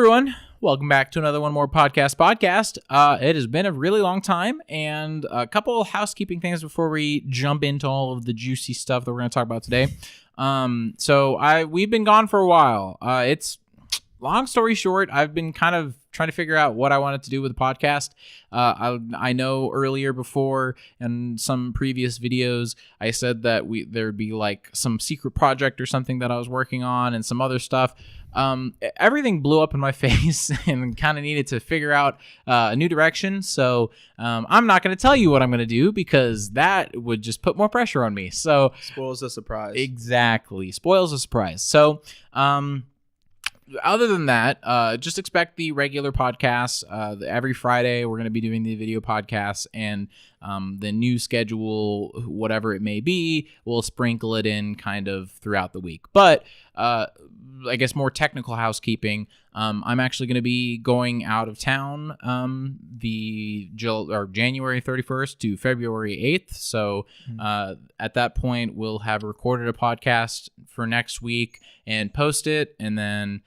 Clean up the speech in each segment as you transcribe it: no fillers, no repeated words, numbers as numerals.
everyone. Welcome back to another One More Podcast. It has been a really long time, and a couple of housekeeping things before we jump into all of the juicy stuff that we're going to talk about today. We've been gone for a while. It's long story short, I've been kind of trying to figure out what I wanted to do with the podcast. I know earlier before in some previous videos, I said that there'd be like some secret project or something that I was working on and some other stuff. Everything blew up in my face and kind of needed to figure out a new direction. So I'm not going to tell you what I'm going to do because that would just put more pressure on me. So spoils the surprise. Exactly. Spoils the surprise. So other than that, just expect the regular podcasts. Every Friday, we're going to be doing the video podcasts, and the new schedule, whatever it may be, we'll sprinkle it in kind of throughout the week. But I guess more technical housekeeping. I'm actually going to be going out of town January 31st to February 8th. So at that point, we'll have recorded a podcast for next week and post it, and then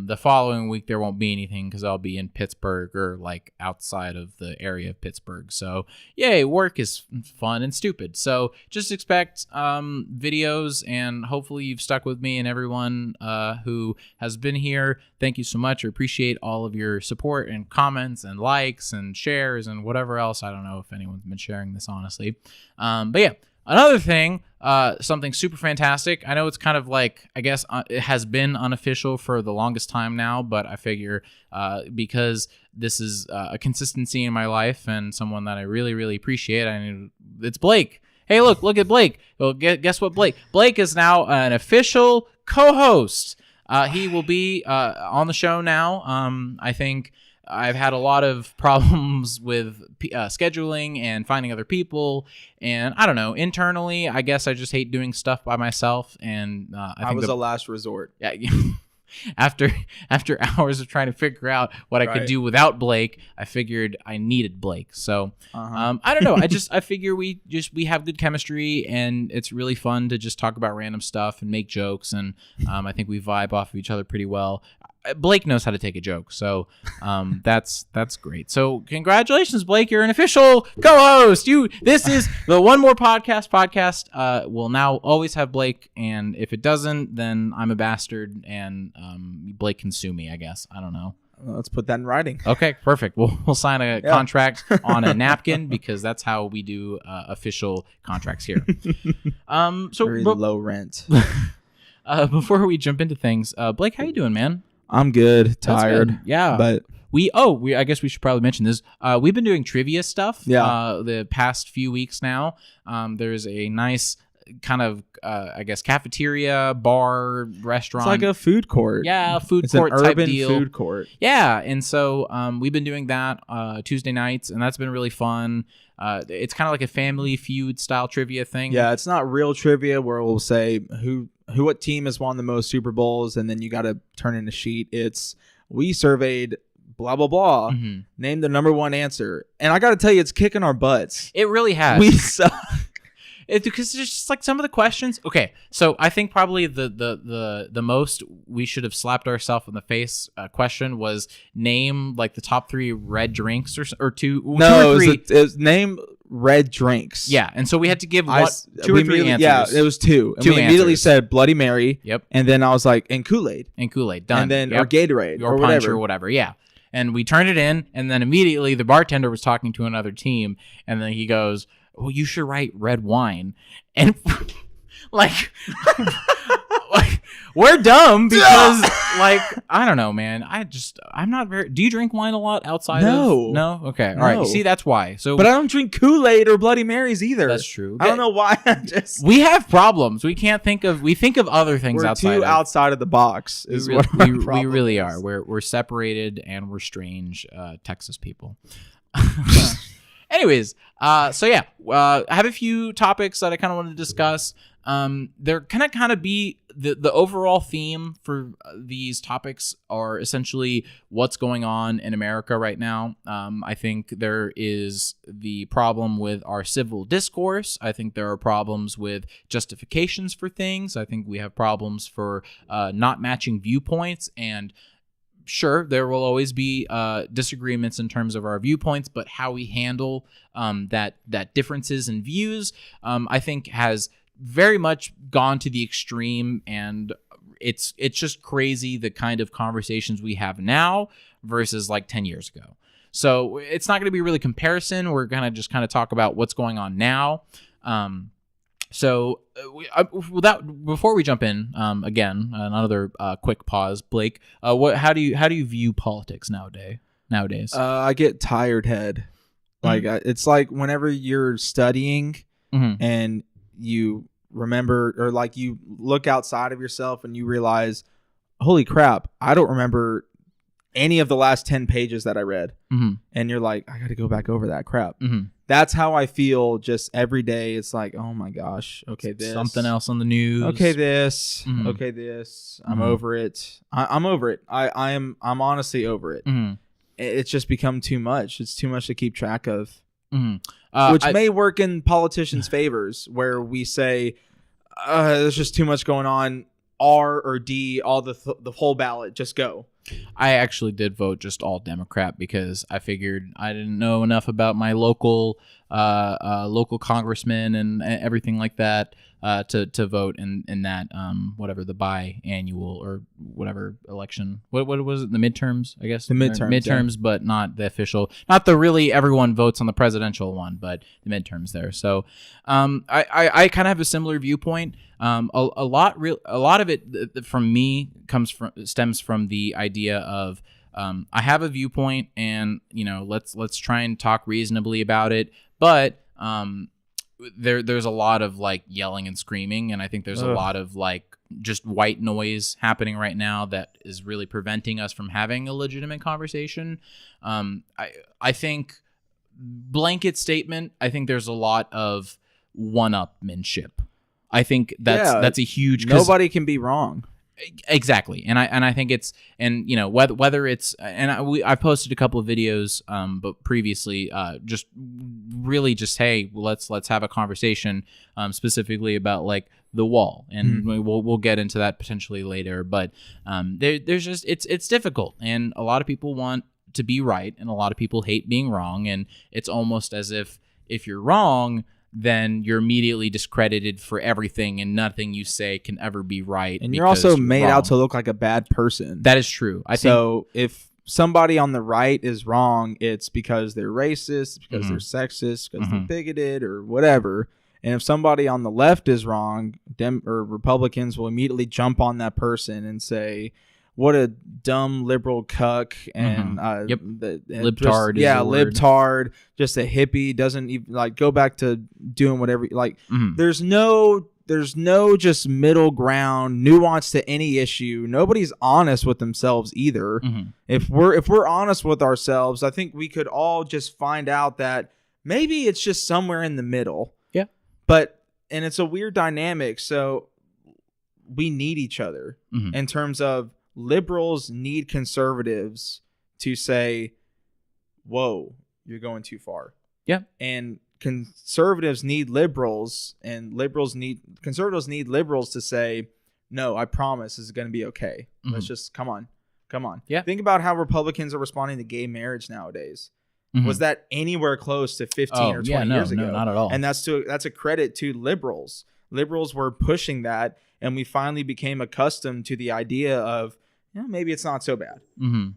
the following week there won't be anything because I'll be in Pittsburgh or like outside of the area of Pittsburgh. So yay, work is fun and stupid. So just expect videos, and hopefully you've stuck with me, and everyone who has been here, thank you so much. I appreciate all of your support and comments and likes and shares and whatever else. I don't know if anyone's been sharing this, honestly. But yeah. Another thing, something super fantastic. I know it's kind of like, I guess it has been unofficial for the longest time now, but I figure because this is a consistency in my life and someone that I really, really appreciate, it's Blake. Hey, look at Blake. Well, guess what, Blake? Blake is now an official co-host. He will be on the show now. I think I've had a lot of problems with scheduling and finding other people, and I don't know, internally, I guess I just hate doing stuff by myself, and I think was a last resort. Yeah. After hours of trying to figure out what I could do without Blake, I figured I needed Blake. So I don't know. I figure we have good chemistry, and it's really fun to just talk about random stuff and make jokes, and I think we vibe off of each other pretty well. Blake knows how to take a joke, so that's great. So congratulations, Blake! You're an official co-host. This is the One More Podcast. Will now always have Blake, and if it doesn't, then I'm a bastard, and Blake can sue me. I guess I don't know. Let's put that in writing. Okay, perfect. We'll sign a contract on a napkin because that's how we do official contracts here. Very low rent. Before we jump into things, Blake, how you doing, man? I'm good. Tired. Good. Yeah. But I guess we should probably mention this. We've been doing trivia stuff the past few weeks now. There's a nice kind of I guess cafeteria, bar, restaurant. It's like a food court. Yeah, it's an type urban deal. Food court. Yeah, and so we've been doing that Tuesday nights, and that's been really fun. It's kind of like a Family Feud style trivia thing. Yeah, it's not real trivia where we'll say what team has won the most Super Bowls, and then you got to turn in a sheet. It's we surveyed blah blah blah. Mm-hmm. Name the number one answer, and I got to tell you, it's kicking our butts. It really has. We suck. Because it's just like some of the questions. Okay, so I think probably the most we should have slapped ourselves in the face question was name like the top 3 red drinks or two. No, 2 or 3. It was name red drinks. Yeah, and so we had to give 2 or 3 answers. Yeah, it was 2. And 2 we immediately answers. said Bloody Mary. Yep. And then I was like, and Kool-Aid. Done. And then or Gatorade or punch or whatever. Yeah. And we turned it in, and then immediately the bartender was talking to another team, and then he goes, "Well, you should write red wine." And like we're dumb because like I don't know, man. I'm not very. Do you drink wine a lot outside? No. Okay. All right. See, that's why. So, but I don't drink Kool-Aid or Bloody Marys either. That's true. I don't know why. We have problems. We can't think of. We think of other things we're outside. Outside of the box. Is we really is. are. We're separated and we're strange Texas people. Anyways, so yeah, I have a few topics that I kind of want to discuss. They're kind of be the overall theme for these topics are essentially what's going on in America right now. I think there is the problem with our civil discourse. I think there are problems with justifications for things. I think we have problems for not matching viewpoints and sure, there will always be disagreements in terms of our viewpoints, but how we handle that differences in views, I think, has very much gone to the extreme, and it's just crazy the kind of conversations we have now versus like 10 years ago. So it's not going to be really comparison. We're going to just kind of talk about what's going on now. Before we jump in, again, another quick pause, Blake. How do you view politics nowadays? I get tired head. Like it's like whenever you're studying and you remember, or like you look outside of yourself and you realize, holy crap, I don't remember any of the last 10 pages that I read. And you're like, I got to go back over that crap. That's how I feel just every day. It's like, oh my gosh, okay, this something else on the news. Okay, this. Okay, this. I'm over it. I'm over it. I'm honestly over it. It's just become too much. It's too much to keep track of. Which may work in politicians' favors, where we say there's just too much going on. R or D, all the whole ballot, just go. I actually did vote just all Democrat because I figured I didn't know enough about my local congressman and everything like that to vote in that whatever the biannual or whatever election. What was it? The midterms, I guess. The midterms, yeah. But not the official, not the really everyone votes on the presidential one, but the midterms there. So I kind of have a similar viewpoint. A lot of it from me stems from the idea of I have a viewpoint, and let's try and talk reasonably about it, but there's a lot of like yelling and screaming, and I think there's a lot of like just white noise happening right now that is really preventing us from having a legitimate conversation. I think blanket statement, I think there's a lot of one-upmanship. I think that's a huge. Nobody can be wrong. Exactly, and I think it's, and whether it's, and I've posted a couple of videos, but previously, just really just, hey, let's have a conversation, specifically about like the wall, and we'll get into that potentially later. But there's just it's difficult, and a lot of people want to be right, and a lot of people hate being wrong, and it's almost as if you're wrong, then you're immediately discredited for everything, and nothing you say can ever be right. And you're also made out to look like a bad person. That is true. I think if somebody on the right is wrong, it's because they're racist, because they're sexist, because they're bigoted, or whatever. And if somebody on the left is wrong, or Republicans will immediately jump on that person and say, what a dumb liberal cuck, and libtard. Libtard, just a hippie, doesn't even like go back to doing whatever. Like there's no just middle ground, nuance to any issue. Nobody's honest with themselves either. If we're honest with ourselves, I think we could all just find out that maybe it's just somewhere in the middle. Yeah. And it's a weird dynamic. So we need each other in terms of, liberals need conservatives to say, whoa, you're going too far. Yeah. And conservatives need liberals, and conservatives need liberals to say, no, I promise this is going to be okay. Let's just come on. Yeah. Think about how Republicans are responding to gay marriage nowadays. Was that anywhere close to 15 or 20 years ago? No, not at all. And that's a credit to liberals. Liberals were pushing that, and we finally became accustomed to the idea of, maybe it's not so bad.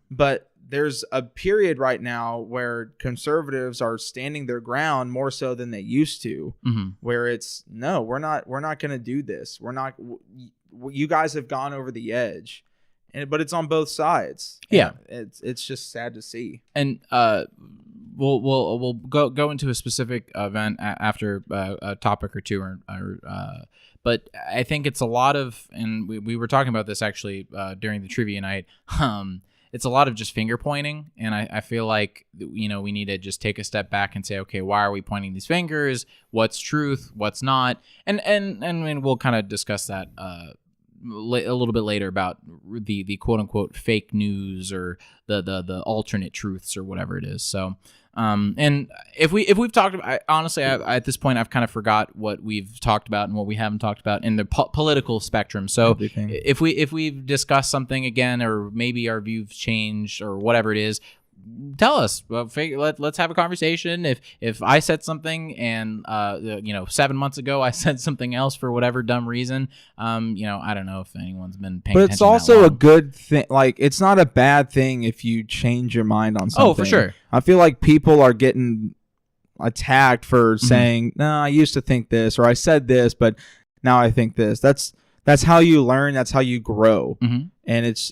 But there's a period right now where conservatives are standing their ground more so than they used to, where it's, no, we're not going to do this. We're not. You guys have gone over the edge, but it's on both sides. Yeah, it's just sad to see. And we'll go into a specific event after a topic or two, but I think it's a lot of, and we were talking about this actually during the trivia night. It's a lot of just finger pointing, and I feel like we need to just take a step back and say, okay, why are we pointing these fingers? What's truth? What's not? And we'll kind of discuss that a little bit later about the quote unquote fake news or the alternate truths or whatever it is. So, and if we've talked about, honestly, at this point, I've kind of forgot what we've talked about and what we haven't talked about in the political spectrum. So if we've discussed something again, or maybe our views changed or whatever it is, tell us. Let's have a conversation. If I said something and 7 months ago I said something else for whatever dumb reason, I don't know if anyone's been paying attention. But it's also a good thing. Like, it's not a bad thing if you change your mind on something. Oh, for sure. I feel like people are getting attacked for saying, "No, I used to think this," or "I said this, but now I think this." That's how you learn. That's how you grow. And it's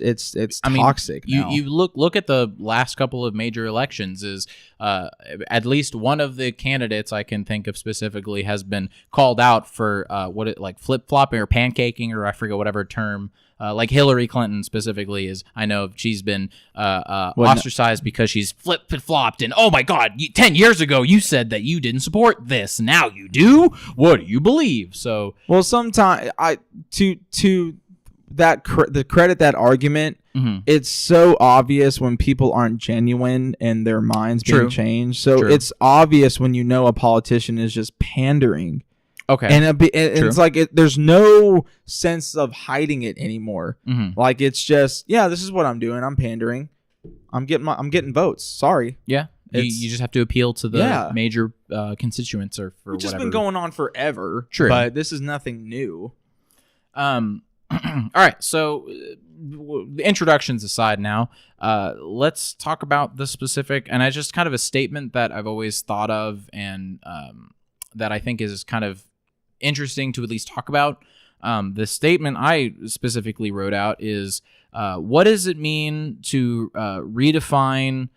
toxic. You look at the last couple of major elections. Is at least one of the candidates I can think of specifically has been called out for flip flopping or pancaking, or I forget whatever term. Like Hillary Clinton specifically is, I know she's been ostracized because she's flip-flopped, and oh my God, 10 years ago you said that you didn't support this, now you do? What do you believe? So, well, sometimes the credit that argument, it's so obvious when people aren't genuine and their minds being changed. So it's obvious when a politician is just pandering. Okay. And it's like there's no sense of hiding it anymore. Like, it's just, this is what I'm doing. I'm pandering. I'm getting votes. Sorry. Yeah. You just have to appeal to the major constituents or for which whatever. Has been going on forever. True. But this is nothing new. All right. So the introductions aside now, let's talk about the specific, and I just kind of a statement that I've always thought of, and that I think is kind of interesting to at least talk about. The statement I specifically wrote out is, what does it mean to redefine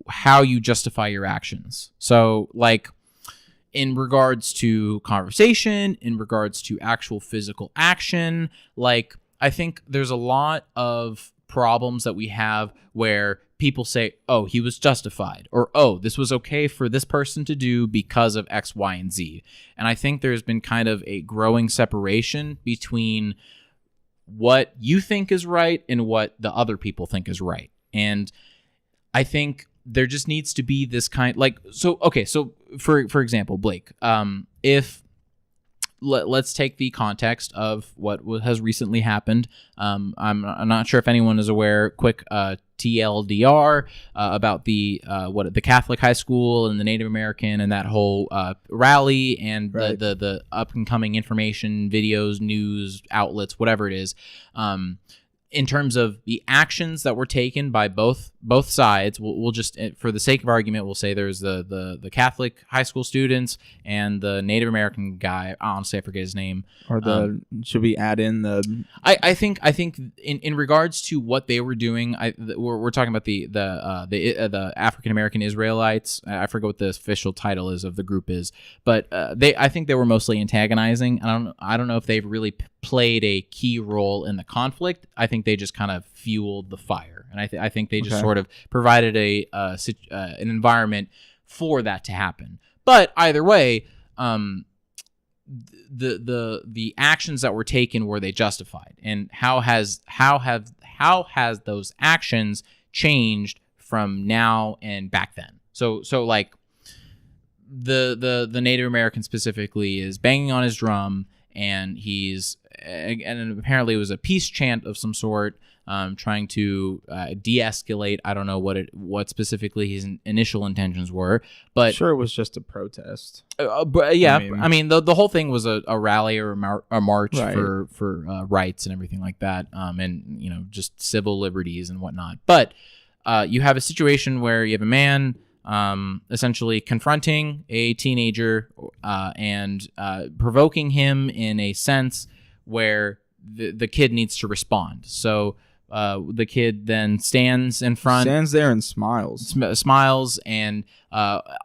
how you justify your actions? So, like, in regards to conversation, in regards to actual physical action, like, I think there's a lot of problems that we have where people say, oh, he was justified, or, oh, this was okay for this person to do because of X, Y, and Z. And I think there's been kind of a growing separation between what you think is right and what the other people think is right. And I think there just needs to be this kind, like, so for example, Blake, let's take the context of what has recently happened. I'm not sure if anyone is aware. Quick TLDR about the Catholic high school and the Native American and that whole rally and the up and coming information, videos, news outlets, whatever it is. In terms of the actions that were taken by both sides, we'll just, for the sake of argument, we'll say there's the Catholic high school students and the Native American guy. Honestly, I forget his name. Or should we add in the? I think in regards to what they were doing, we're talking about the African American Israelites. I forget what the official title is of the group is, but I think they were mostly antagonizing. I don't know if they've really played a key role in the conflict. I think they just kind of fueled the fire, and I think they just sort of provided an environment for that to happen. But either way, the actions that were taken, were they justified, and how has those actions changed from now and back then? So like the Native American specifically is banging on his drum, and and apparently it was a peace chant of some sort, trying to de-escalate. I don't know what specifically his initial intentions were, but I'm sure it was just a protest. But yeah, I mean the whole thing was a rally or a march for rights and everything like that, and just civil liberties and whatnot. But you have a situation where you have a man essentially confronting a teenager and provoking him in a sense where the kid needs to respond. So the kid then stands there and smiles, and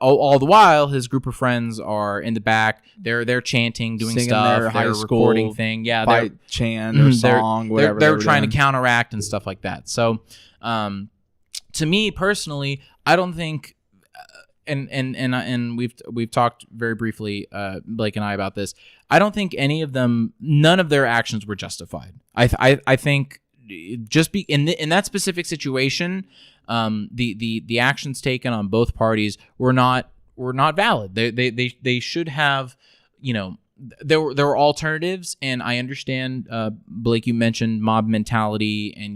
all the while his group of friends are in the back. They're chanting, doing singing stuff. They're recording thing. Yeah, fight chant or song, whatever. They're trying to counteract and stuff like that. So to me personally, I don't think. and we've talked very briefly, Blake and I, about this. I don't think none of their actions were justified. I think just in that specific situation, the actions taken on both parties were not valid. They should have, there were alternatives, and I understand, Blake, you mentioned mob mentality, and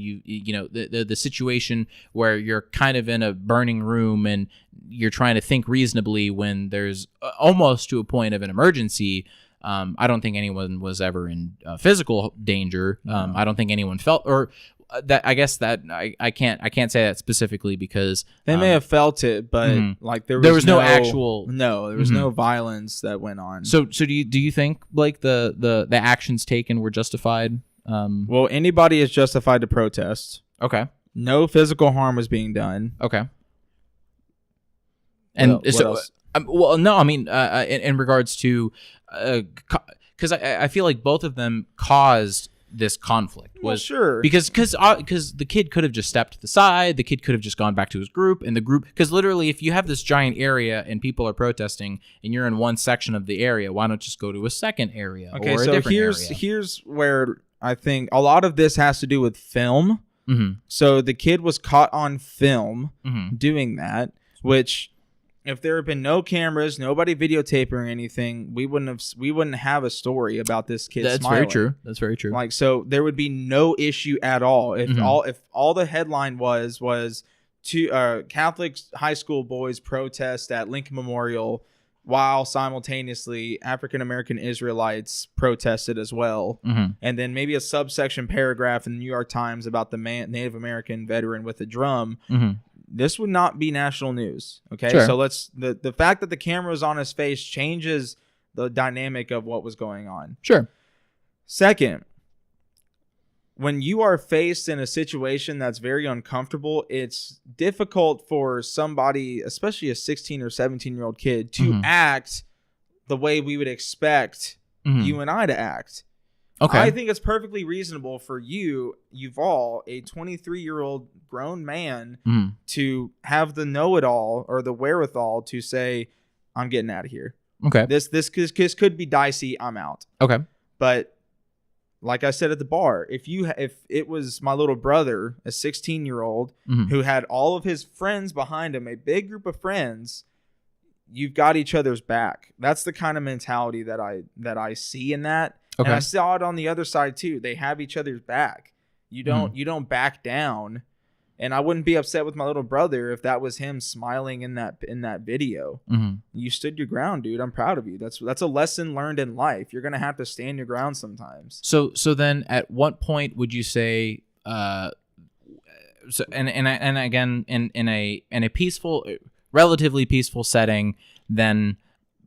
the situation where you're kind of in a burning room and you're trying to think reasonably when there's almost to a point of an emergency. I don't think anyone was ever in physical danger. I don't think anyone felt, or that I guess that I can't say that specifically because they may have felt it, but like there was no actual there was no violence that went on. So do you think, Blake, the actions taken were justified? Well, anybody is justified to protest. Okay. No physical harm was being done. Okay. And what else? Well, no, I mean, in regards to, because I feel like both of them caused this conflict. Sure. Because the kid could have just stepped to the side, the kid could have just gone back to his group, and the group, because literally, if you have this giant area and people are protesting, and you're in one section of the area, why not just go to a second area? Okay, or a so different here's where I think a lot of this has to do with film. Mm-hmm. So the kid was caught on film Mm-hmm. doing that, which, if there had been no cameras, nobody videotaping anything, we wouldn't have a story about this kid smiling. That's very true. Like, so there would be no issue at all if all the headline was two Catholic high school boys protest at Lincoln Memorial while simultaneously African American Israelites protested as well. Mm-hmm. And then maybe a subsection paragraph in the New York Times about the Native American veteran with a drum. Mm-hmm. This would not be national news. Okay. Sure. So the fact that the camera was on his face changes the dynamic of what was going on. Sure. Second, when you are faced in a situation that's very uncomfortable, it's difficult for somebody, especially a 16 or 17-year-old kid, to act the way we would expect you and I to act. Okay. I think it's perfectly reasonable for Yuval, a 23-year-old grown man, to have the know-it-all or the wherewithal to say, I'm getting out of here. Okay. This could be dicey. I'm out. Okay. But like I said at the bar, if it was my little brother, a 16-year-old who had all of his friends behind him, a big group of friends, you've got each other's back. That's the kind of mentality that I see in that. Okay. And I saw it on the other side too. They have each other's back. You don't back down. And I wouldn't be upset with my little brother if that was him smiling in that video. Mm-hmm. You stood your ground, dude. I'm proud of you. That's a lesson learned in life. You're gonna have to stand your ground sometimes. So then, at what point would you say? So and again, in a peaceful, relatively peaceful setting, then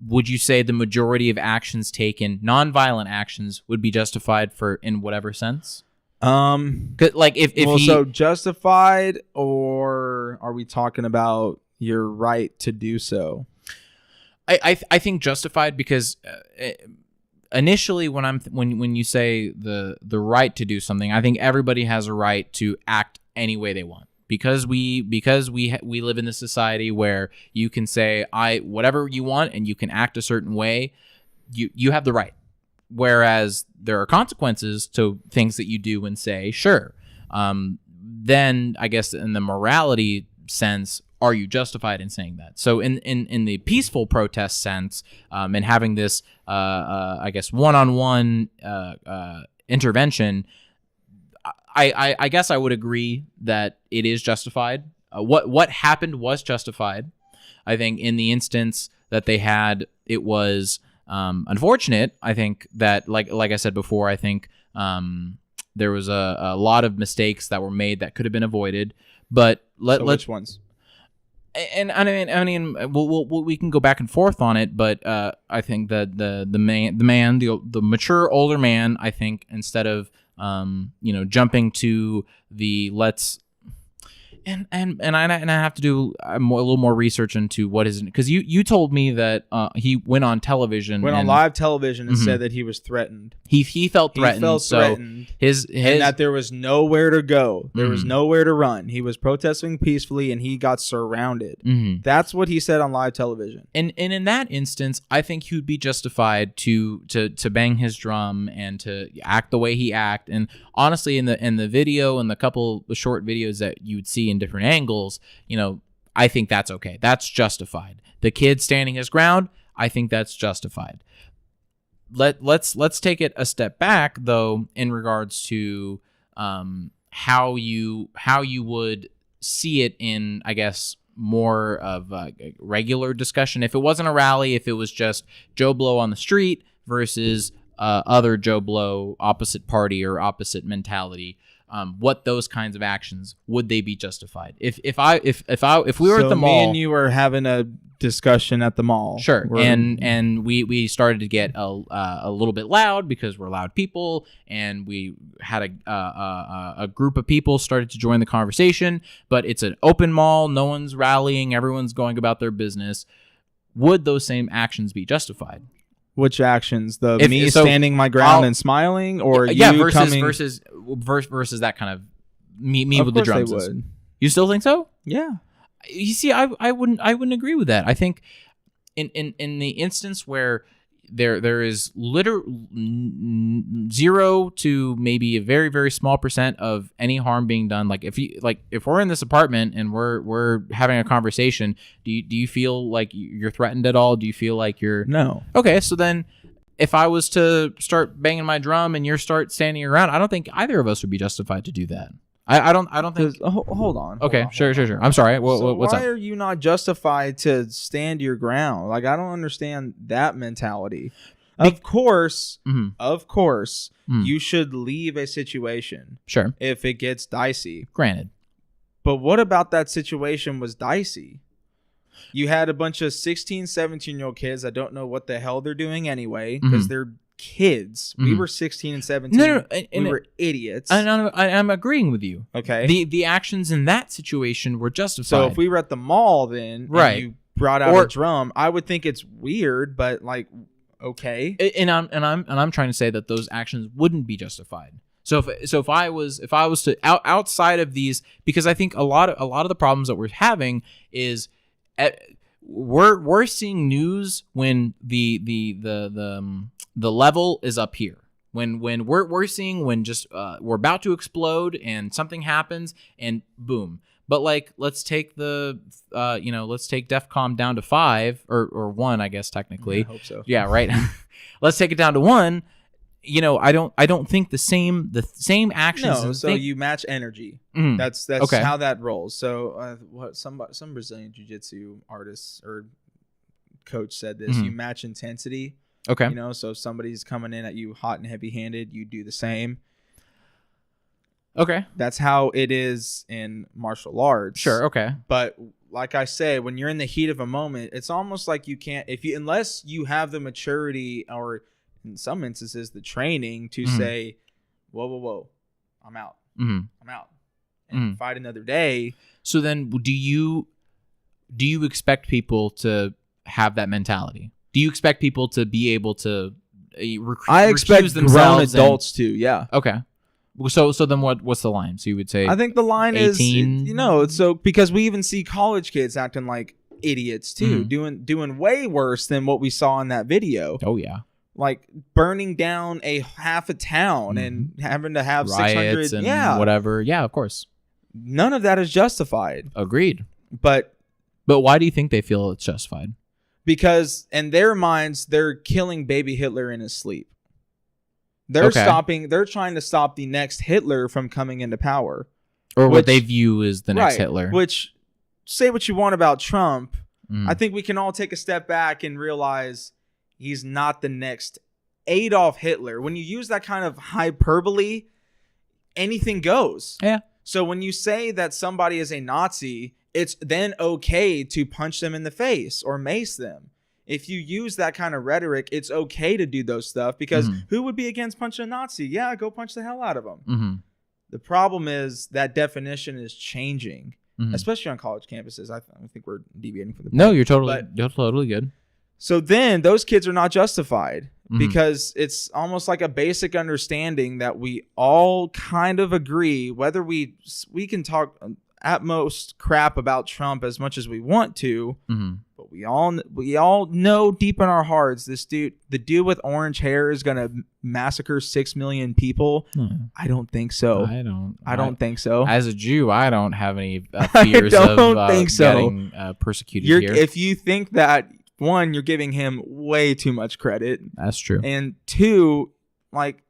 would you say the majority of actions taken, nonviolent actions, would be justified in whatever sense? Like so justified, or are we talking about your right to do so? I think justified, because initially when you say the right to do something, I think everybody has a right to act any way they want, because we live in this society where you can say whatever you want and you can act a certain way. You have the right. Whereas there are consequences to things that you do and say, sure. Then I guess in the morality sense, are you justified in saying that? So in the peaceful protest sense, and having this, I guess, one-on-one intervention, I guess I would agree that it is justified. What happened was justified. I think in the instance that they had, it was unfortunate. I think that, like I said before, I think there was a lot of mistakes that were made that could have been avoided. But which ones? And I mean, we can go back and forth on it, but I think that the mature older man, I think, instead of jumping to the And I have to do a little more research into what is, because you told me that he went on television, on live television and said that he was threatened. He felt threatened. And that there was nowhere to go. There was nowhere to run. He was protesting peacefully and he got surrounded. That's what he said on live television. And in that instance, I think he would be justified to bang his drum and to act the way he act. And honestly, in the video and the couple of short videos that you'd see in different angles, I think that's okay. That's justified. The kid standing his ground, I think that's justified. Let's take it a step back though, in regards to how you would see it in, I guess, more of a regular discussion. If it wasn't a rally, if it was just Joe Blow on the street versus other Joe Blow, opposite party or opposite mentality, what those kinds of actions, would they be justified? If we were at the mall, me and you were having a discussion at the mall, sure, and we started to get a little bit loud because we're loud people, and we had a group of people started to join the conversation, but it's an open mall, no one's rallying, everyone's going about their business. Would those same actions be justified? Which actions? Standing my ground and smiling, or versus that kind of me with the drums. Would. You still think so? Yeah. You see, I wouldn't agree with that. I think in the instance where there is literally 0 to maybe a very, very small % of any harm being done. Like if we're in this apartment and we're having a conversation, do you feel like you're threatened at all? Do you feel like you're no? Okay, so then if I was to start banging my drum and you start standing around, I don't think either of us would be justified to do that. I don't think. Hold on. Okay, sure. I'm sorry. What's why are you not justified to stand your ground? Like, I don't understand that mentality. Of course, you should leave a situation. Sure. If it gets dicey. Granted. But what about that situation was dicey? You had a bunch of 16, 17-year-old kids that don't know what the hell they're doing anyway because they're kids. We were 16 and 17. No, we were idiots. I'm agreeing with you. Okay. The actions in that situation were justified. So if we were at the mall then, and you brought out a drum, I would think it's weird, but like, okay. And I'm trying to say that those actions wouldn't be justified. So if I was to outside of these, because I think a lot of the problems that we're having is we're seeing news when the level is up here. When we're seeing when just we're about to explode and something happens and boom. But like, let's take let's take DEFCON down to 5 or 1, I guess technically. I hope so. Yeah, right. Let's take it down to 1. I don't think the same actions. No, so you match energy. That's okay. How that rolls. So some Brazilian jiu-jitsu artists or coach said this. You match intensity. Okay. So if somebody's coming in at you hot and heavy-handed, you do the same. Okay. That's how it is in martial arts. Sure, okay. But like I say, when you're in the heat of a moment, it's almost like you can't unless you have the maturity or in some instances the training to say, whoa, I'm out. I'm out. And fight another day. So then do you expect people to have that mentality? Do you expect people to be able to I expect grown adults to, yeah. Okay. So then what's the line? So you would say I think the line 18? is so because we even see college kids acting like idiots too, doing way worse than what we saw in that video. Oh yeah. Like burning down half a town and having to have riots 600 and whatever. Yeah, of course. None of that is justified. Agreed. But why do you think they feel it's justified? Because in their minds, they're killing baby Hitler in his sleep. They're trying to stop the next Hitler from coming into power. Or what they view as the next Hitler. Which, say what you want about Trump, I think we can all take a step back and realize he's not the next Adolf Hitler. When you use that kind of hyperbole, anything goes. Yeah. So when you say that somebody is a Nazi, it's then okay to punch them in the face or mace them. If you use that kind of rhetoric, it's okay to do those stuff because who would be against punching a Nazi? Yeah, go punch the hell out of them. The problem is that definition is changing. especially on college campuses. I think we're deviating from the point. No, you're totally good. So then those kids are not justified because it's almost like a basic understanding that we all kind of agree, whether we can talk at most crap about Trump as much as we want to, but we all know deep in our hearts the dude with orange hair is gonna massacre 6 million people. I don't think so. I don't think so. As a Jew, I don't have any fears of think so. getting persecuted here. If you think that, one, you're giving him way too much credit. That's true. And two, like,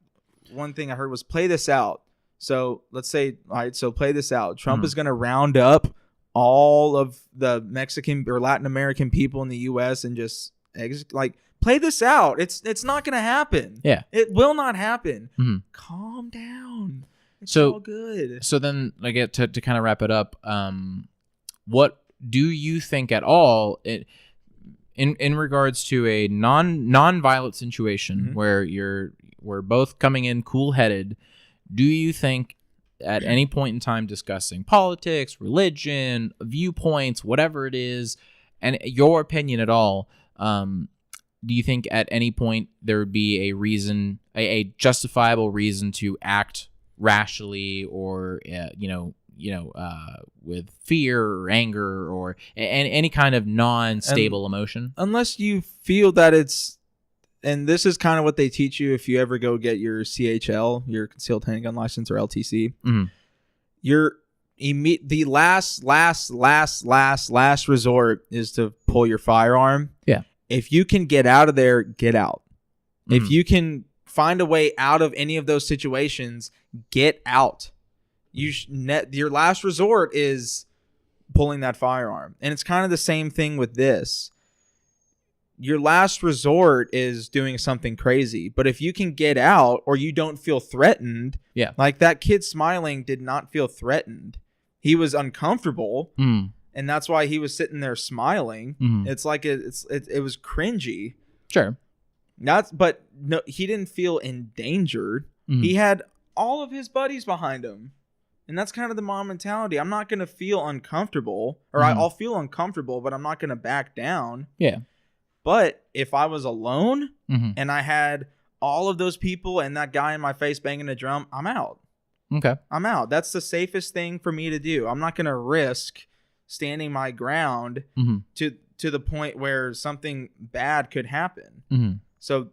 one thing I heard was play this out. So let's say, all right, so play this out. Trump is going to round up all of the Mexican or Latin American people in the U.S. and just play this out. It's not going to happen. Yeah, it will not happen. Calm down. It's all good. So then, I get to kind of wrap it up. What do you think at all in regards to a non-violent situation where we're both coming in cool-headed? Do you think at any point in time discussing politics, religion, viewpoints, whatever it is, and your opinion at all, do you think at any point there would be a reason, a justifiable reason to act rationally or, with fear or anger or any kind of non-stable emotion? Unless you feel that it's, and this is kind of what they teach you if you ever go get your CHL, your concealed handgun license, or LTC. The last resort is to pull your firearm. Yeah. If you can get out of there, get out. If you can find a way out of any of those situations, get out. Your last resort is pulling that firearm. And it's kind of the same thing with this. Your last resort is doing something crazy. But if you can get out or you don't feel threatened, like that kid smiling did not feel threatened. He was uncomfortable, and that's why he was sitting there smiling. It's like it was cringy. Sure. But no, he didn't feel endangered. He had all of his buddies behind him. And that's kind of the mom mentality. I'm not going to feel uncomfortable, or I'll feel uncomfortable, but I'm not going to back down. Yeah. But if I was alone and I had all of those people and that guy in my face banging a drum, I'm out. Okay. I'm out. That's the safest thing for me to do. I'm not going to risk standing my ground to the point where something bad could happen. So,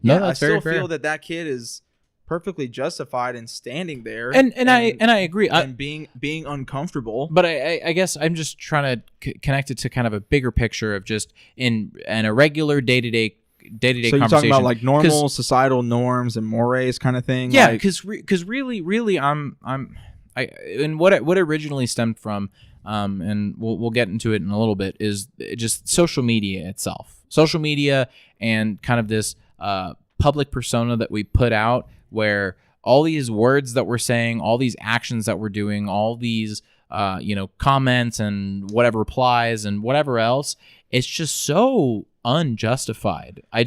I still feel that kid is perfectly justified in standing there, and I agree, and being uncomfortable. But I guess I'm just trying to connect it to kind of a bigger picture of just in a regular day-to-day so conversation. You're talking about like normal societal norms and mores kind of thing. Yeah, because really, and what it originally stemmed from, and we'll get into it in a little bit, is just social media itself, and kind of this public persona that we put out, where all these words that we're saying, all these actions that we're doing, all these comments and whatever replies and whatever else, it's just so unjustified. It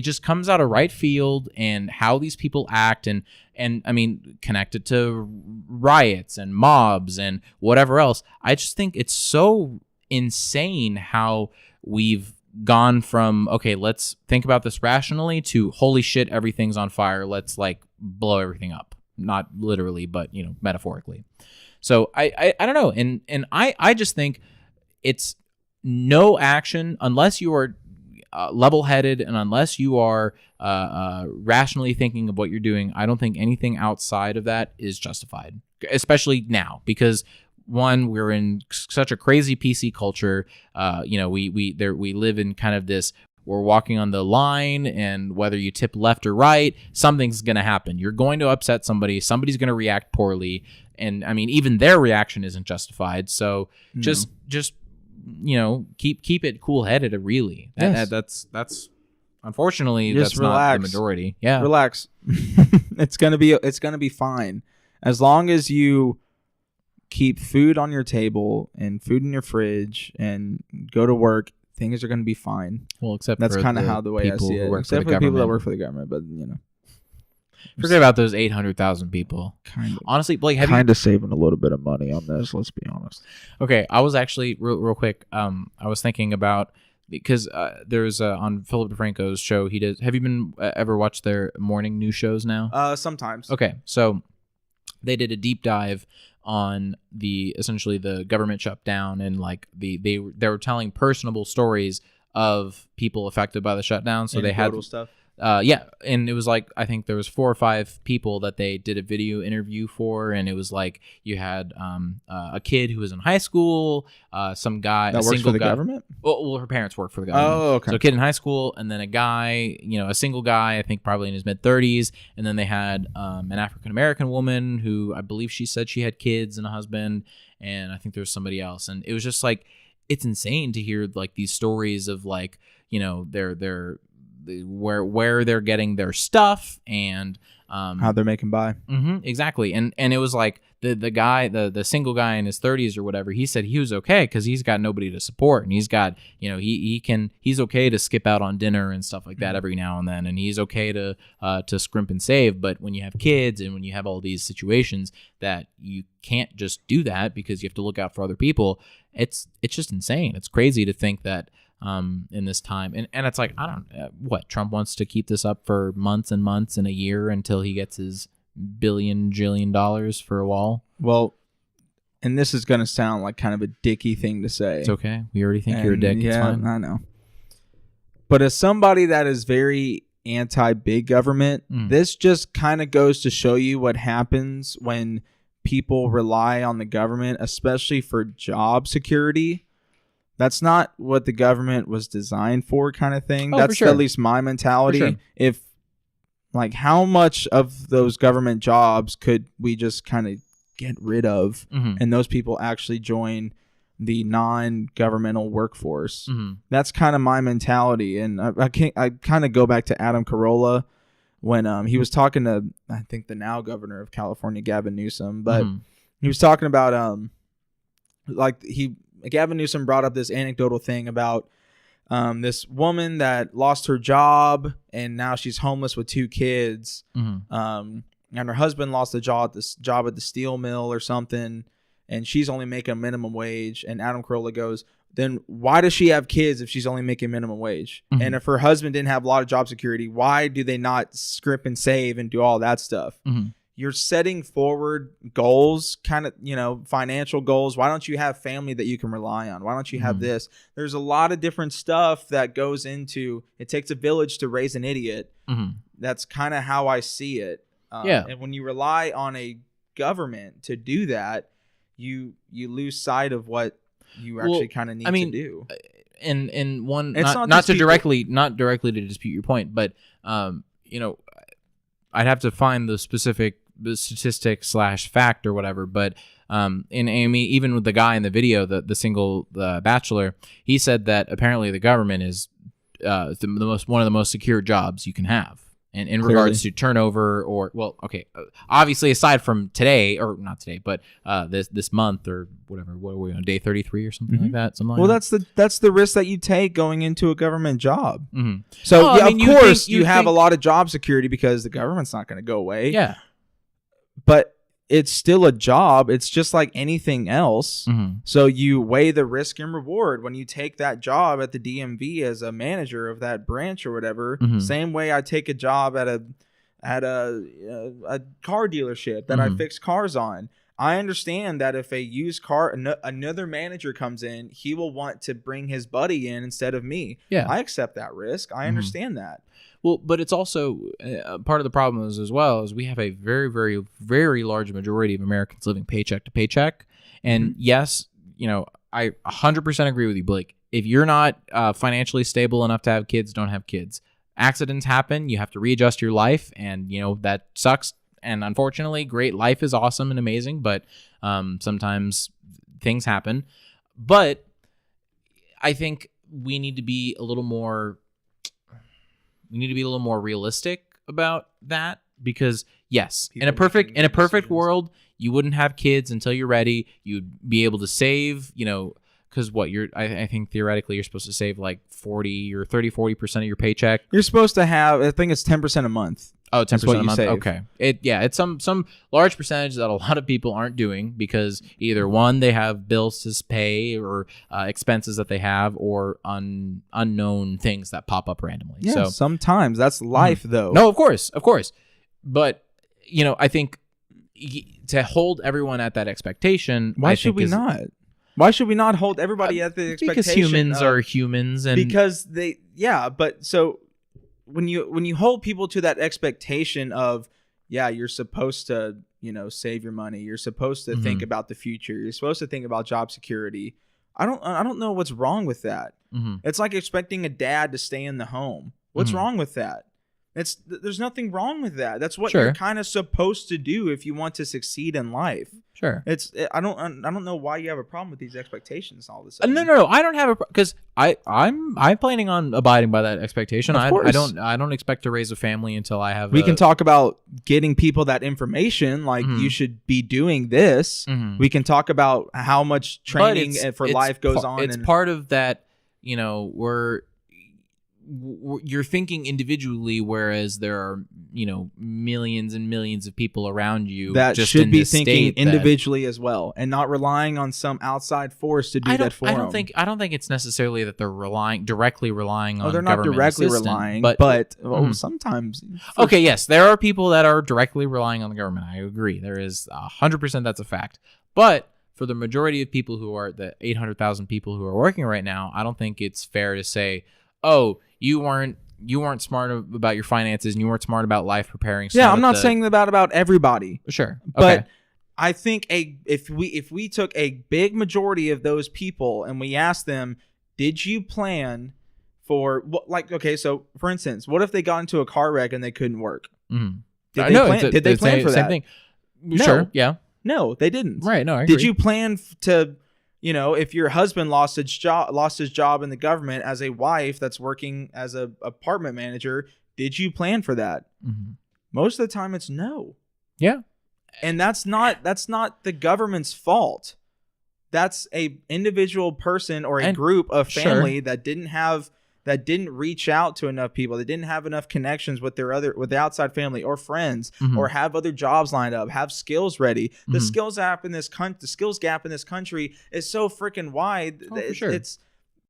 just comes out of right field, and how these people act, and I mean, connected to riots and mobs and whatever else. I just think it's so insane how we've gone from, okay, let's think about this rationally, to holy shit, everything's on fire, let's blow everything up. Not literally, but metaphorically. So I don't know, and I just think it's no action unless you are level-headed, and unless you are rationally thinking of what you're doing. I don't think anything outside of that is justified, especially now, because one, we're in such a crazy PC culture. We live in kind of this, we're walking on the line, and whether you tip left or right, something's going to happen. You're going to upset somebody. Somebody's going to react poorly. And I mean, even their reaction isn't justified. So just keep it cool-headed, really. That's unfortunately, just that's relax. Not the majority. Yeah. Relax. It's going to be fine. As long as you keep food on your table and food in your fridge and go to work, things are going to be fine. Well, except that's kind of how the way I see it. Except for the people that work for the government, but Forget about those 800,000 people. Honestly, Blake, have you saving a little bit of money on this? Let's be honest. Okay, I was actually real quick. I was thinking about because there's on Philip DeFranco's show. He does. Have you been ever watched their morning news shows now? Sometimes. Okay, so they did a deep dive on essentially the government shutdown and like they were telling personable stories of people affected by the shutdown. So they had stuff. Yeah, and it was like I think there was 4 or 5 people that they did a video interview for, and it was like you had a kid who was in high school, some guy that works for the government. Well, her parents work for the government. Oh, okay. So a kid in high school, and then a guy, a single guy, I think probably in his mid-30s, and then they had an African American woman who I believe she said she had kids and a husband, and I think there was somebody else, and it was just like it's insane to hear like these stories of like their where they're getting their stuff and how they're making by. Exactly. And it was like the guy, the single guy in his 30s or whatever, he said he was okay because he's got nobody to support, and he's got he's okay to skip out on dinner and stuff like that every now and then, and he's okay to scrimp and save. But when you have kids and when you have all these situations that you can't just do that because you have to look out for other people, it's just insane. It's crazy to think that in this time, and it's like I don't what Trump wants to keep this up for months and months and a year until he gets his jillion dollars for a wall. Well, and this is gonna sound like kind of a dicky thing to say. It's okay. We already think you're a dick. Yeah, it's fine. I know. But as somebody that is very anti-big government, this just kind of goes to show you what happens when people rely on the government, especially for job security. That's not what the government was designed for, kind of thing. That's at least my mentality. For sure. If, like, how much of those government jobs could we just kind of get rid of, and those people actually join the non-governmental workforce? That's kind of my mentality, and I kind of go back to Adam Carolla when he was talking to, I think, the now governor of California, Gavin Newsom, but he was talking about Gavin Newsom brought up this anecdotal thing about this woman that lost her job and now she's homeless with 2 kids. And her husband lost a job at the steel mill or something, and she's only making minimum wage. And Adam Carolla goes, then why does she have kids if she's only making minimum wage? And if her husband didn't have a lot of job security, why do they not script and save and do all that stuff? You're setting forward goals, kind of, financial goals. Why don't you have family that you can rely on? Why don't you have this? There's a lot of different stuff that goes into it. Takes a village to raise an idiot. That's kind of how I see it. And when you rely on a government to do that, you lose sight of what you actually kind of need to do. And one, not directly to dispute your point, but I'd have to find the specific statistic / fact or whatever, but even with the guy in the video, the single bachelor, he said that apparently the government is one of the most secure jobs you can have, and in regards to turnover obviously aside from today, or not today, but this month or whatever, what are we on, day 33 or something like that? That's the risk that you take going into a government job. So of course you have a lot of job security because the government's not going to go away. Yeah. But it's still a job. It's just like anything else. So you weigh the risk and reward when you take that job at the DMV as a manager of that branch or whatever. Same way I take a job at a car dealership that I fix cars on. I understand that if a used car, another manager comes in, he will want to bring his buddy in instead of me. Yeah, I accept that risk. I understand that. Well, but it's also part of the problem is as well is we have a very, very, very large majority of Americans living paycheck to paycheck. And yes, I 100% agree with you, Blake. If you're not financially stable enough to have kids, don't have kids. Accidents happen. You have to readjust your life, and that sucks. And unfortunately, great life is awesome and amazing, but sometimes things happen. But I think we need to be a little more realistic about that, because yes, in a perfect world, you wouldn't have kids until you're ready. You'd be able to save, because I think theoretically you're supposed to save like 40% of your paycheck. You're supposed to have, I think it's 10% a month. Oh, 10% a month. Save. Okay. It's some large percentage that a lot of people aren't doing because either one, they have bills to pay or expenses that they have, or unknown things that pop up randomly. Yeah, so sometimes that's life, though. No, of course. But I think to hold everyone at that expectation. Why should we not? Why should we not hold everybody at the expectation? Because humans are humans, and because they, but so. When you hold people to that expectation of, you're supposed to, save your money. You're supposed to think about the future. You're supposed to think about job security. I don't know what's wrong with that. It's like expecting a dad to stay in the home. What's wrong with that? There's nothing wrong with that. That's what you're kind of supposed to do if you want to succeed in life. Sure. I don't know why you have a problem with these expectations all of a sudden. No. I don't have a because I'm planning on abiding by that expectation. Of course. I don't expect to raise a family until I have. We can talk about getting people that information, like you should be doing this. We can talk about how much training for life goes on. It's part of that. You're thinking individually, whereas there are millions and millions of people around you that just should in be thinking individually as well, and not relying on some outside force to do that for them. I don't think it's necessarily that they're directly relying on. They're not directly relying, but sometimes. Okay, yes, there are people that are directly relying on the government. I agree. There is 100%. That's a fact. But for the majority of people who are the 800,000 people who are working right now, I don't think it's fair to say, oh, you weren't smart about your finances and you weren't smart about life preparing. I'm not saying that about everybody. Sure. But I think if we took a big majority of those people and we asked them, did you plan for so for instance, what if they got into a car wreck and they couldn't work? Did they plan for that? Same thing. No. Sure. Yeah. No, they didn't. Right. No, I agree. Did you plan to if your husband lost his job in the government as a wife that's working as a apartment manager, did you plan for that? Most of the time it's no. Yeah. And that's not the government's fault. That's a individual person or a group of family that didn't reach out to enough people. They didn't have enough connections with the outside family or friends, or have other jobs lined up, have skills ready. The skills gap in this country is so freaking wide. For sure.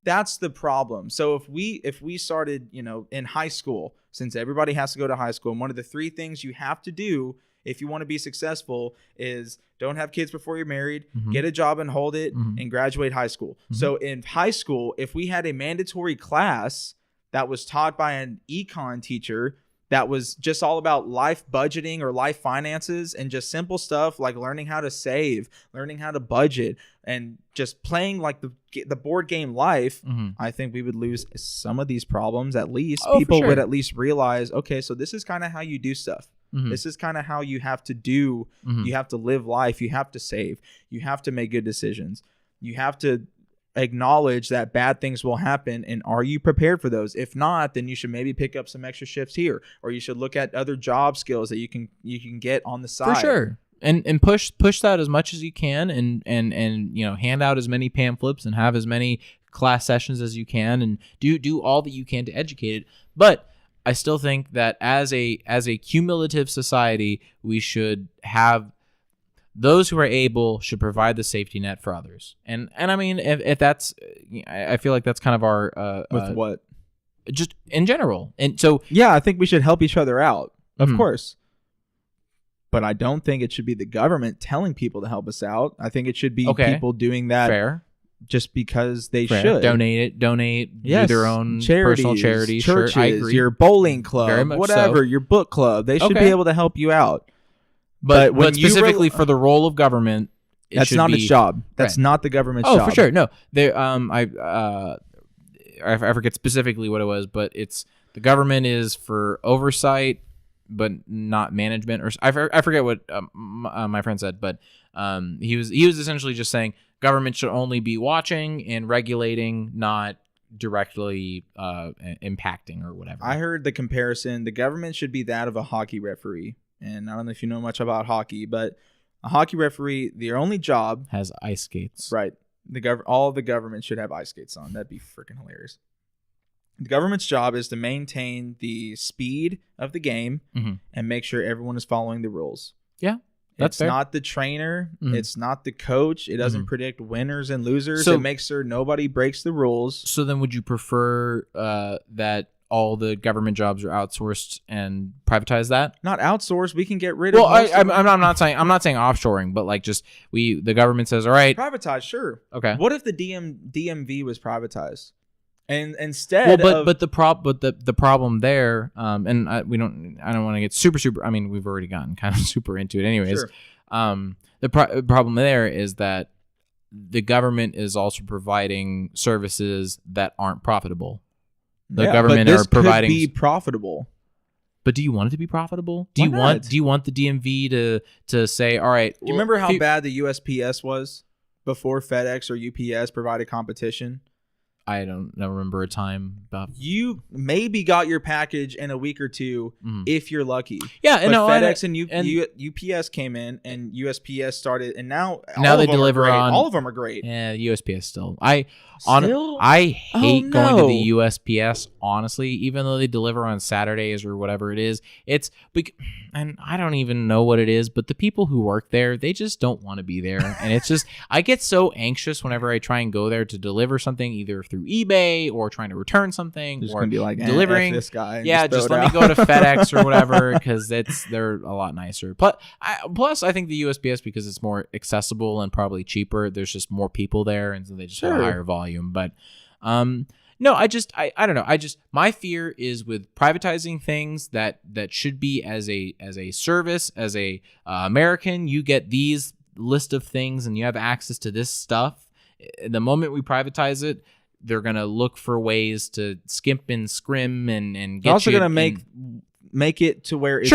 That's the problem. So if we started, in high school, since everybody has to go to high school, and one of the 3 things you have to do if you want to be successful is don't have kids before you're married, get a job and hold it, and graduate high school. So in high school, if we had a mandatory class that was taught by an econ teacher that was just all about life budgeting or life finances and just simple stuff like learning how to save, learning how to budget, and just playing like the board game life, I think we would lose some of these problems. At least people would at least realize, okay, so this is kind of how you do stuff. This is kind of how you have to do. You have to live life. You have to save. You have to make good decisions. You have to acknowledge that bad things will happen, and are you prepared for those? If not, then you should maybe pick up some extra shifts here, or you should look at other job skills that you can get on the side. For sure. And push that as much as you can, and hand out as many pamphlets and have as many class sessions as you can, and do all that you can to educate it. But I still think that as a cumulative society, we should have those who are able should provide the safety net for others. And I mean, if that's, I feel like that's kind of our with what, just in general. And so I think we should help each other out, of course. But I don't think it should be the government telling people to help us out. I think it should be people doing that. Fair. Just because they should donate do their own personal charities, churches, I agree. Your bowling club, whatever, your book club, they should be able to help you out. But specifically for the role of government, that's not its job. That's not the government's job. Oh, for sure. No, I forget specifically what it was, but it's the government is for oversight, but not management. Or I forget what my friend said, but he was essentially just saying government should only be watching and regulating, not directly impacting or whatever. I heard the comparison. The government should be that of a hockey referee. And I don't know if you know much about hockey, but a hockey referee, their only job has ice skates. Right. All of the government should have ice skates on. That'd be freaking hilarious. The government's job is to maintain the speed of the game and make sure everyone is following the rules. Yeah, that's fair. Not the trainer. It's not the coach. It doesn't predict winners and losers. So, it makes sure nobody breaks the rules. So then would you prefer that all the government jobs are outsourced and privatize that? Not outsourced. We can get rid of. Well, I'm not saying offshoring, but like just the government says, all right, privatize. Sure. Okay. What if the DMV was privatized? And instead, the problem there, and I don't want to get super. I mean, we've already gotten kind of super into it, anyways. Sure. The problem there is that the government is also providing services that aren't profitable. The government but this are providing could be profitable. But do you want it to be profitable? Why not? Do you want the DMV to say, all right? Do you remember how bad the USPS was before FedEx or UPS provided competition? I don't remember a time about. You maybe got your package in a week or two if you're lucky. Yeah, but FedEx and UPS came in and USPS started, and now they deliver on. All of them are great. Yeah, USPS still. I hate going to the USPS, honestly, even though they deliver on Saturdays or whatever it is. And I don't even know what it is, but the people who work there, they just don't want to be there. And it's just, I get so anxious whenever I try and go there to deliver something, either through eBay or trying to return something, just or gonna be like, delivering this guy. Yeah, just let me go to FedEx or whatever, because they're a lot nicer. Plus, I think the USPS, because it's more accessible and probably cheaper, there's just more people there, and so they just have a higher volume. But no, I don't know. My fear is with privatizing things that should be as a service, as a American, you get these list of things and you have access to this stuff. The moment we privatize it, they're gonna look for ways to skimp and scrim and get. They're also gonna make it to where it's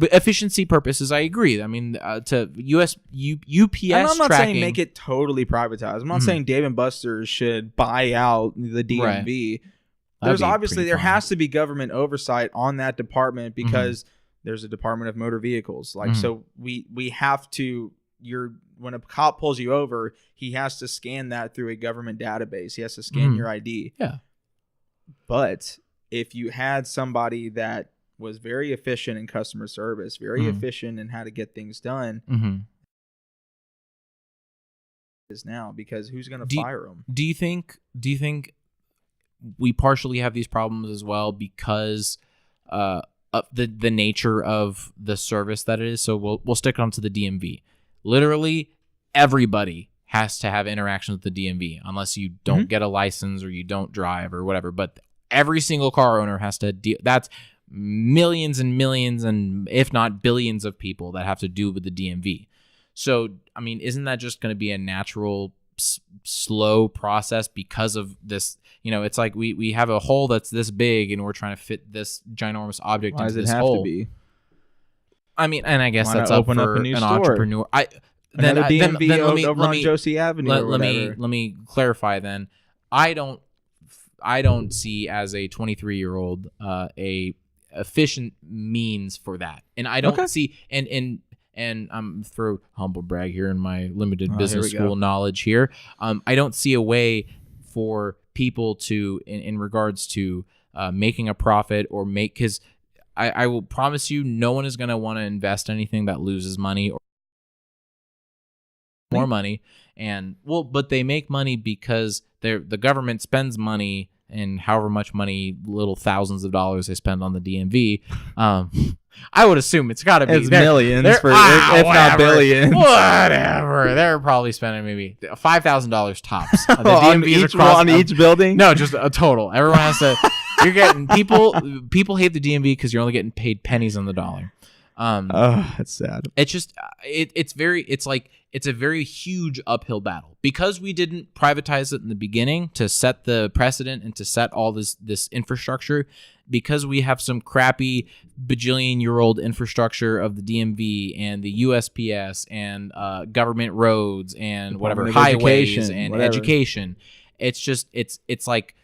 efficiency purposes. I agree. I mean, to UPS I'm not tracking, saying make it totally privatized. I'm not saying Dave & Buster's should buy out the DMV. Right. There has to be government oversight on that department, because there's a Department of Motor Vehicles. So we have to. When a cop pulls you over, he has to scan that through a government database. He has to scan your ID. Yeah. But if you had somebody that was very efficient in customer service, very efficient in how to get things done, is now, because who's going to fire them? Do you think we partially have these problems as well because of the nature of the service that it is? So we'll stick onto the DMV. Literally everybody has to have interaction with the DMV unless you don't get a license or you don't drive or whatever. But every single car owner has to that's millions and millions, and if not billions of people that have to do with the DMV. So, I mean, isn't that just going to be a natural, slow process because of this? You know, it's like we have a hole that's this big and we're trying to fit this ginormous object into this hole. Why does it have to be? I mean, and I guess that's up for an entrepreneur. Then let me Josie Avenue. Let me clarify. Then I don't see as a 23-year-old a efficient means for that, and I don't see and I'm through humble brag here in my limited business school knowledge here. I don't see a way for people to in regards to making a profit or because I will promise you, no one is going to want to invest anything that loses money or more money. But they make money because the government spends money, and however much money, little thousands of dollars they spend on the DMV. I would assume it's got to be millions, if not billions. Whatever. They're probably spending maybe $5,000 tops. The DMVs on each building? No, just a total. Everyone has to. You're getting people hate the DMV because you're only getting paid pennies on the dollar. That's sad. It's just it's a very huge uphill battle because we didn't privatize it in the beginning to set the precedent and to set all this infrastructure, because we have some crappy bajillion-year-old infrastructure of the DMV and the USPS and government roads and whatever highways and education. It's just it's like,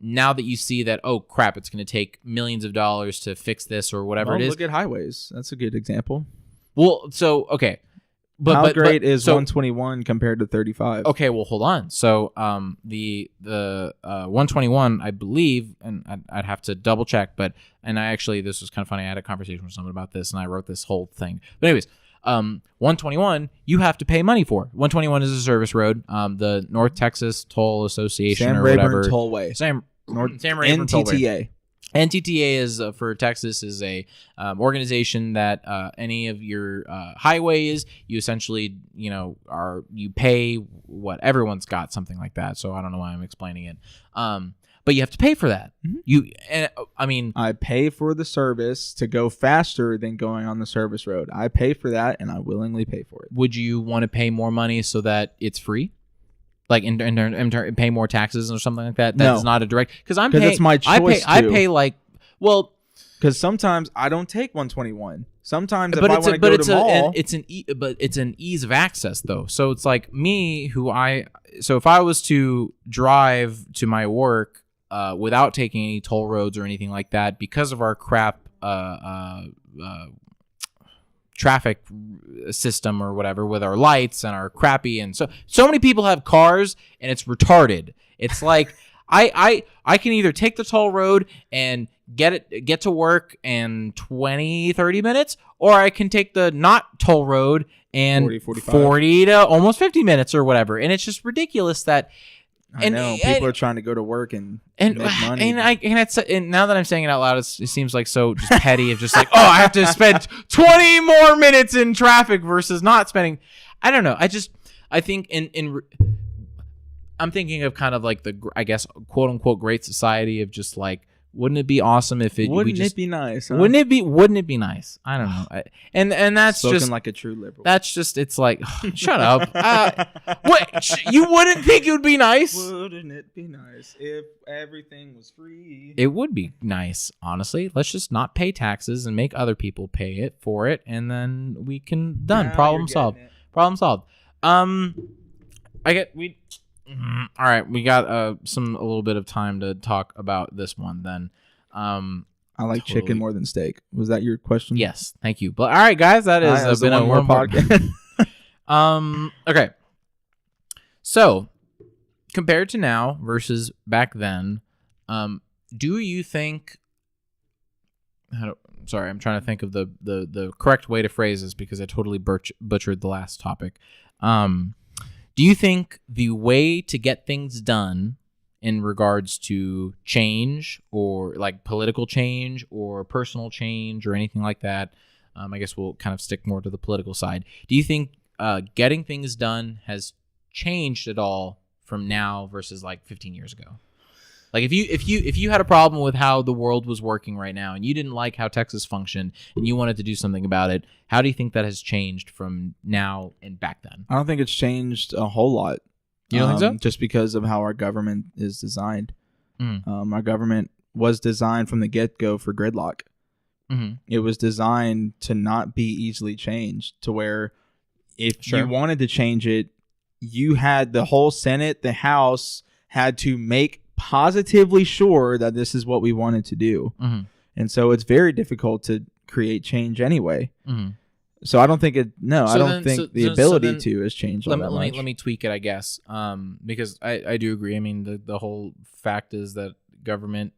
now that you see that, oh crap, it's going to take millions of dollars to fix this or whatever it is. Look at highways. That's a good example. Well, so okay, How great is 121 compared to 35? Okay, well, hold on. So the 121, I believe, and I'd have to double check, and I actually, this was kind of funny. I had a conversation with someone about this, and I wrote this whole thing. But anyways, 121, you have to pay money for. 121 is a service road. The North Texas Toll Association Sam or Rayburn whatever. Tollway. Sam Rayburn NTTA. Tollway. NTTA is for Texas is a organization that any of your highways, you essentially you pay what everyone's got, something like that. So I don't know why I'm explaining it. But you have to pay for that. Mm-hmm. I pay for the service to go faster than going on the service road. I pay for that, and I willingly pay for it. Would you want to pay more money so that it's free? Like in pay more taxes or something like that? That's not a direct, because it's my choice. I pay like, well, because sometimes I don't take 121. Sometimes if I want to go to the mall, it's an ease of access though. So it's like me, so if I was to drive to my work without taking any toll roads or anything like that, because of our crap traffic system or whatever with our lights and our crappy, and so many people have cars and it's retarded. It's like I can either take the toll road and get to work in 20-30 minutes, or I can take the not toll road and 40 to almost 50 minutes or whatever. And it's just ridiculous that I know people are trying to go to work and make money. And now that I'm saying it out loud, it seems like so just petty of just like, oh, I have to spend 20 more minutes in traffic versus not spending. I don't know. I think I'm thinking of kind of like the, I guess, quote unquote great society of just like, wouldn't it be awesome if it wouldn't it be nice? Huh? Wouldn't it be nice? I don't know. And that's spoken just like a true liberal. That's just, it's like, shut up. What, you wouldn't think it would be nice? Wouldn't it be nice if everything was free? It would be nice, honestly. Let's just not pay taxes and make other people pay it for it, and then we can problem solved. Problem solved. All right, we got a little bit of time to talk about this one then. I like chicken more than steak. Was that your question? Yes, thank you. But all right, guys, that has been a more podcast. Okay. So, compared to now versus back then, do you think? Sorry, I'm trying to think of the correct way to phrase this because I totally butchered the last topic. Do you think the way to get things done in regards to change or like political change or personal change or anything like that, I guess we'll kind of stick more to the political side. Do you think getting things done has changed at all from now versus like 15 years ago? Like if you had a problem with how the world was working right now and you didn't like how Texas functioned and you wanted to do something about it, how do you think that has changed from now and back then? I don't think it's changed a whole lot. You don't think so? Just because of how our government is designed. Our government was designed from the get-go for gridlock. Mm-hmm. It was designed to not be easily changed, to where if you wanted to change it, you had the whole Senate, the House had to make positively sure that this is what we wanted to do. Mm-hmm. And so it's very difficult to create change anyway. Mm-hmm. So I don't think the ability to has changed all that much. Let me tweak it, I guess, because I do agree. I mean, the whole fact is that government,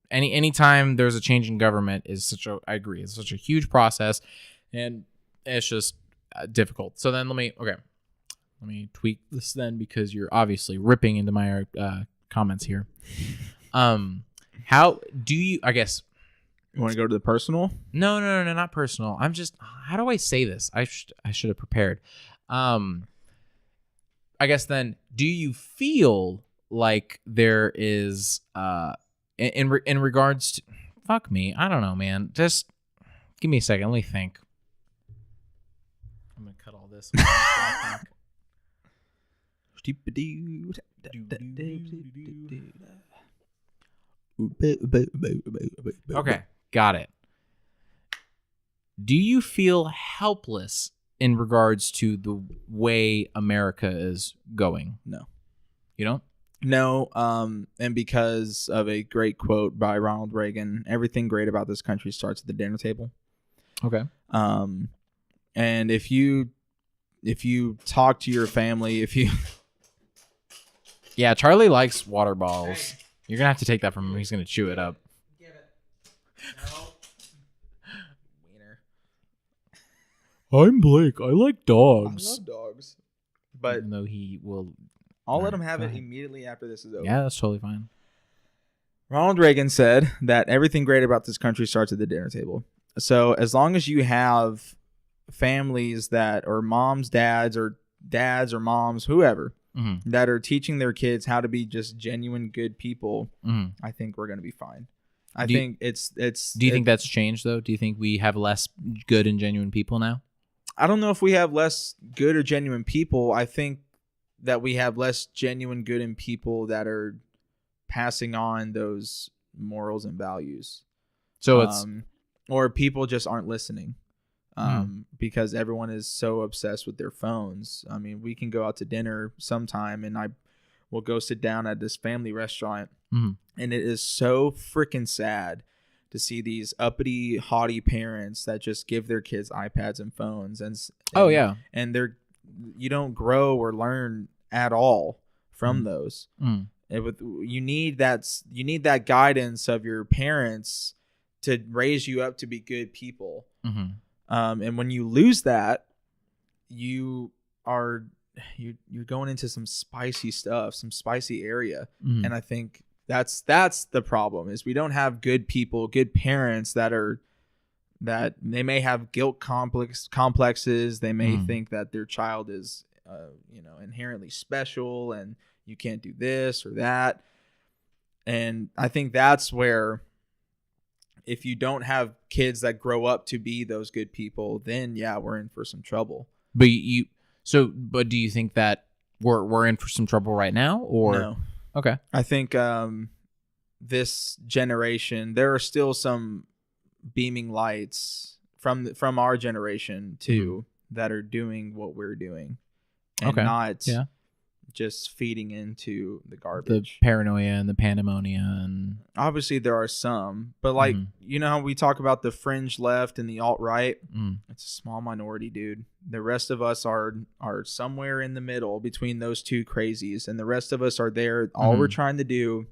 anytime there's a change in government I agree, it's such a huge process, and it's just difficult. So then let me tweak this then, because you're obviously ripping into my comments here. How do you, I guess, you want to go to the personal? No, not personal. I'm just, how do I say this? I should have prepared. I guess then, do you feel like there is in regards to, fuck me, I don't know, man. Just give me a second. Let me think. I'm gonna cut all this. Okay, got it. Do you feel helpless in regards to the way America is going? No. You don't? No, and because of a great quote by Ronald Reagan, everything great about this country starts at the dinner table. Okay. And if you if you talk to your family, if you Yeah, Charlie likes water balls. You're gonna have to take that from him. He's gonna chew it up. Give it. No. Wiener. I'm Blake. I like dogs. I love dogs. But even though he will, I'll let him have it immediately after this is over. Yeah, that's totally fine. Ronald Reagan said that everything great about this country starts at the dinner table. So as long as you have families that, or moms, dads or moms, whoever, that are teaching their kids how to be just genuine good people, I think we're going to be fine. I think it's. Do you think that's changed though? Do you think we have less good and genuine people now? I don't know if we have less good or genuine people. I think that we have less genuine good in people that are passing on those morals and values. So it's or people just aren't listening. Because everyone is so obsessed with their phones. I mean, we can go out to dinner sometime and I will go sit down at this family restaurant, and it is so freaking sad to see these uppity, haughty parents that just give their kids iPads and phones, and and you don't grow or learn at all from those. You need that guidance of your parents to raise you up to be good people. And when you lose that, you're going into some spicy stuff, some spicy area. And I think that's the problem, is we don't have good people, good parents that they may have guilt complexes. They may think that their child is, inherently special and you can't do this or that. And I think that's where, if you don't have kids that grow up to be those good people, then we're in for some trouble. But do you think that we're in for some trouble right now, or no? Okay. I think this generation, there are still some beaming lights from our generation too, that are doing what we're doing, and not just feeding into the garbage, the paranoia and the pandemonium. And obviously there are some, but like how we talk about the fringe left and the alt right, it's a small minority, dude. The rest of us are somewhere in the middle between those two crazies, and the rest of us are there. All we're trying to do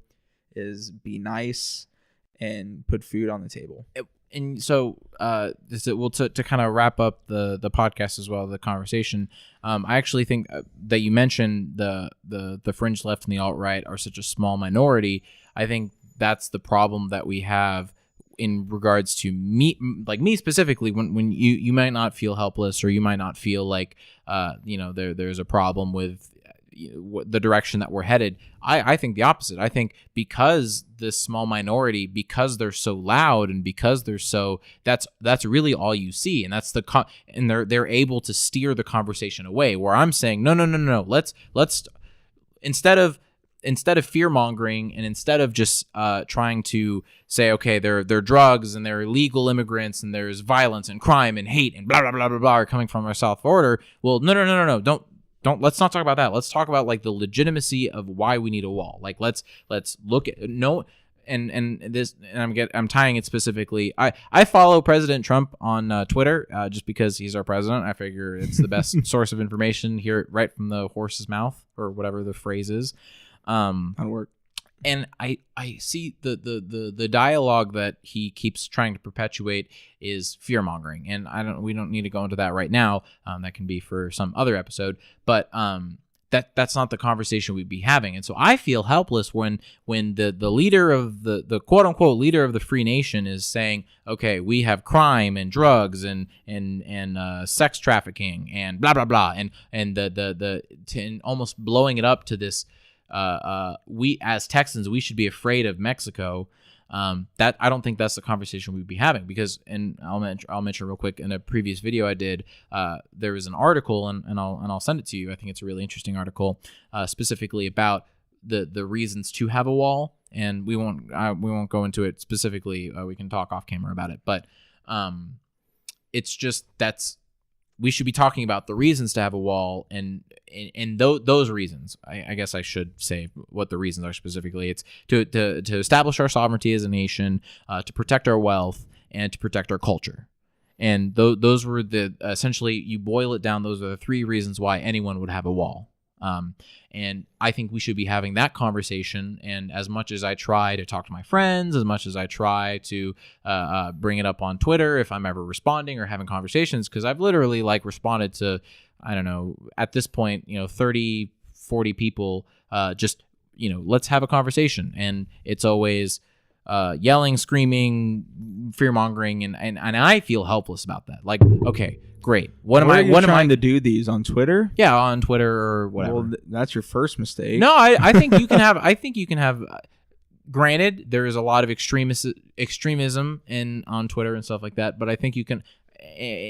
is be nice and put food on the table. And so, to kind of wrap up the podcast as well, the conversation, I actually think that you mentioned the fringe left and the alt-right are such a small minority. I think that's the problem that we have in regards to me specifically, when you might not feel helpless, or you might not feel like, there's a problem with the direction that we're headed. I think the opposite. I think because this small minority, because they're so loud, and because they're so, that's really all you see, and that's and they're able to steer the conversation away. Where I'm saying no. Let's instead of fear mongering, and instead of just trying to say, okay, they're drugs and they're illegal immigrants and there's violence and crime and hate and blah blah blah blah blah are coming from our south border. Well, no. Let's not talk about that. Let's talk about like the legitimacy of why we need a wall. Like let's look at I'm tying it specifically. I follow President Trump on Twitter just because he's our president. I figure it's the best source of information, hear it right from the horse's mouth, or whatever the phrase is. That'll work. And I see the dialogue that he keeps trying to perpetuate is fear mongering, and we don't need to go into that right now. That can be for some other episode, but that's not the conversation we'd be having. And so I feel helpless when the leader of the quote unquote leader of the free nation is saying, okay, we have crime and drugs and sex trafficking and blah blah blah, and almost blowing it up to this. We as Texans, we should be afraid of Mexico. That I don't think that's the conversation we'd be having, because, and I'll mention real quick, in a previous video I did, there was an article, and I'll send it to you. I think it's a really interesting article, specifically about the reasons to have a wall, and we won't go into it specifically. We can talk off camera about it, but it's just we should be talking about the reasons to have a wall, and those reasons. I guess I should say what the reasons are specifically. It's to establish our sovereignty as a nation, to protect our wealth, and to protect our culture. And those were essentially, you boil it down, those are the 3 reasons why anyone would have a wall. And I think we should be having that conversation. And as much as I try to talk to my friends, as much as I try to bring it up on Twitter if I'm ever responding or having conversations, because I've literally responded to, I don't know, at this point, 30, 40 people, just, let's have a conversation. And it's always yelling, screaming, fear mongering, and I feel helpless about that. Okay, great. What am I trying to do these on Twitter? Yeah, on Twitter or whatever. Well, that's your first mistake. No, I think you can have. I think you can have. Granted, there is a lot of extremism on Twitter and stuff like that, but I think you can,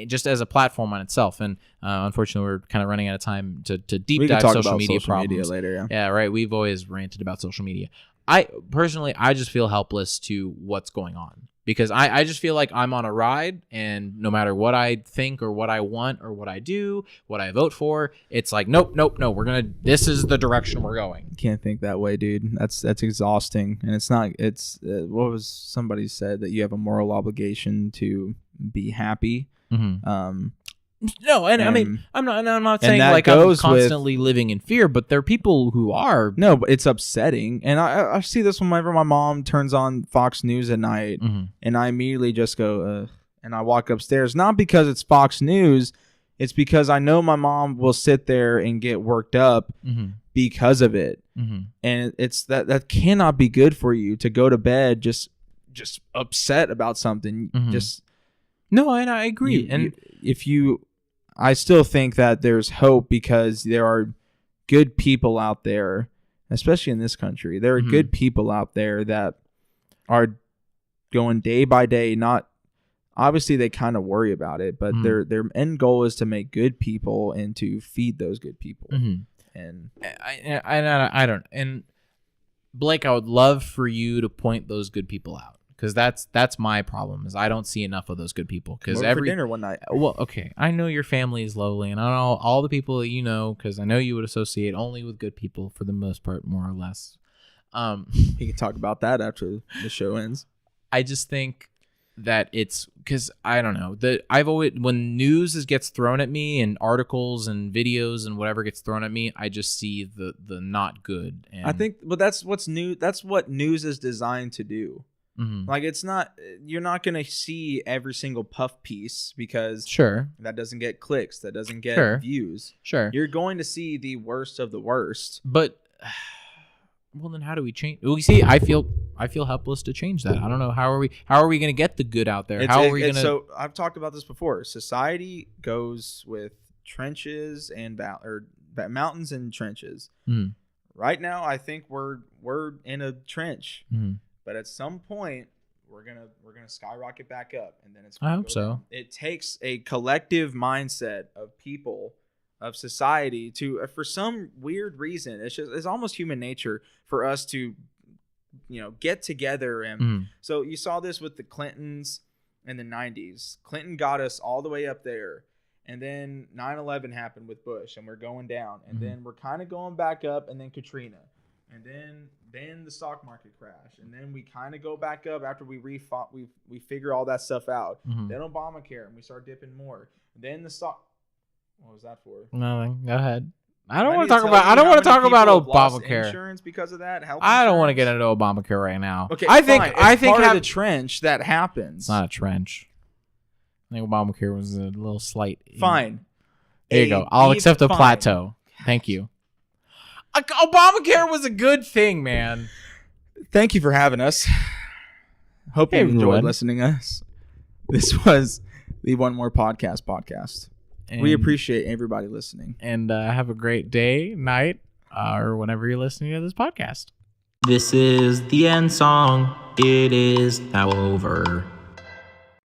just as a platform on itself. And unfortunately, we're kind of running out of time to deep dive social media problems later. Yeah, right. We've always ranted about social media. I just feel helpless to what's going on. Because I just feel like I'm on a ride, and no matter what I think or what I want or what I do, what I vote for, it's nope, no, this is the direction we're going. You can't think that way, dude. That's exhausting. And it's not, what was somebody said, that you have a moral obligation to be happy. Mm-hmm. No, and I mean, I'm not saying I'm constantly living in fear, but there are people who are. No, but it's upsetting. And I see this whenever my mom turns on Fox News at night, and I immediately just go, and I walk upstairs. Not because it's Fox News, it's because I know my mom will sit there and get worked up because of it. And it's that cannot be good for you to go to bed just upset about something. No, and I agree. I still think that there's hope, because there are good people out there, especially in this country. There are good people out there that are going day by day. Not obviously they kind of worry about it, but their end goal is to make good people and to feed those good people. And I don't. And Blake, I would love for you to point those good people out. Because that's my problem, is I don't see enough of those good people. Because for dinner one night. Well, okay, I know your family is lovely, and I know all the people that you know, because I know you would associate only with good people for the most part, more or less. We can talk about that after the show ends. I just think that it's because I don't know that I've always, when news gets thrown at me and articles and videos and whatever gets thrown at me, I just see the not good. And I think, but that's what's new. That's what news is designed to do. It's not, you're not going to see every single puff piece, because that doesn't get clicks, that doesn't get views. You're going to see the worst of the worst. But well, then how do we change? Well, you see, I feel helpless to change that. I don't know how are we going to get the good out there? How are we going to? So I've talked about this before. Society goes with trenches and mountains and trenches. Right now, I think we're in a trench. But at some point, we're gonna skyrocket back up, and then it's. I hope so. Down. It takes a collective mindset of people, of society, to for some weird reason, it's almost human nature for us to, get together. And so you saw this with the Clintons in the 90s. Clinton got us all the way up there, and then 9/11 happened with Bush, and we're going down, and then we're kind of going back up, and then Katrina. And then the stock market crash, and then we kind of go back up after we figure all that stuff out. Then Obamacare, and we start dipping more. Then the stock. What was that for? Nothing. Go ahead. I don't want to talk about Obamacare. Insurance because of that. I don't want to get into Obamacare right now. Okay, I think part of the trench that happens. It's not a trench. I think Obamacare was a little slight. Fine. There you go. I'll accept the plateau. Thank you. Obamacare was a good thing, man. Thank you for having us. Hope you enjoyed listening to us. This was the One More podcast. And we appreciate everybody listening. And have a great day, night, or whenever you're listening to this podcast. This is the end song. It is now over.